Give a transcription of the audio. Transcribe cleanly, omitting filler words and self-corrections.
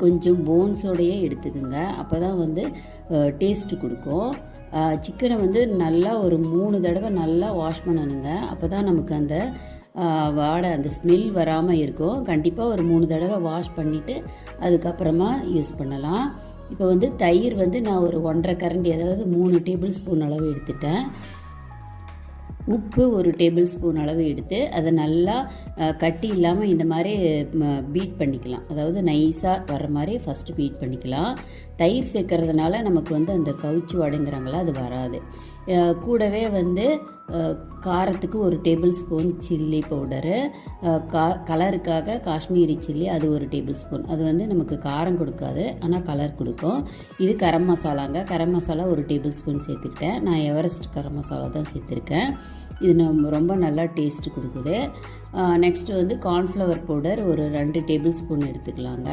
கொஞ்சம் போன்ஸோடையே எடுத்துக்கோங்க, அப்போ தான் வந்து டேஸ்ட்டு கொடுக்கும். சிக்கனை வந்து நல்லா ஒரு 3 தடவை நல்லா வாஷ் பண்ணணுங்க. அப்போ தான் நமக்கு அந்த வாடை அந்த ஸ்மெல் வராமல் இருக்கும். கண்டிப்பாக ஒரு 3 தடவை வாஷ் பண்ணிவிட்டு அதுக்கப்புறமா யூஸ் பண்ணலாம். இப்போ வந்து தயிர் வந்து நான் ஒரு 1½ கரண்டி, அதாவது 3 டேபிள் ஸ்பூன் அளவு எடுத்துட்டேன். உப்பு 1 டேபிள் ஸ்பூன் அளவு எடுத்து அதை நல்லா கட்டி இல்லாமல் இந்த மாதிரி பீட் பண்ணிக்கலாம். அதாவது நைஸாக வர்ற மாதிரி ஃபஸ்ட்டு பீட் பண்ணிக்கலாம். தயிர் சேர்க்கறதுனால நமக்கு வந்து அந்த கவுச்சி வாடைங்கிறாங்களா அது வராது. கூடவே வந்து காரத்துக்கு 1 டேபிள் ஸ்பூன் சில்லி பவுடரு, கலருக்காக காஷ்மீரி சில்லி அது 1 டேபிள் ஸ்பூன். அது வந்து நமக்கு காரம் கொடுக்காது, ஆனால் கலர் கொடுக்கும். இது கரம் மசாலாங்க. கரம் மசாலா 1 டேபிள் ஸ்பூன் சேர்த்துக்கிட்டேன். நான் எவரெஸ்ட் கரம் மசாலா தான் சேர்த்துருக்கேன். இது நம்ம ரொம்ப நல்லா டேஸ்ட்டு கொடுக்குது. நெக்ஸ்ட்டு வந்து கார்ன்ஃப்ளவர் பவுடர் ஒரு 2 டேபிள் ஸ்பூன் எடுத்துக்கலாங்க.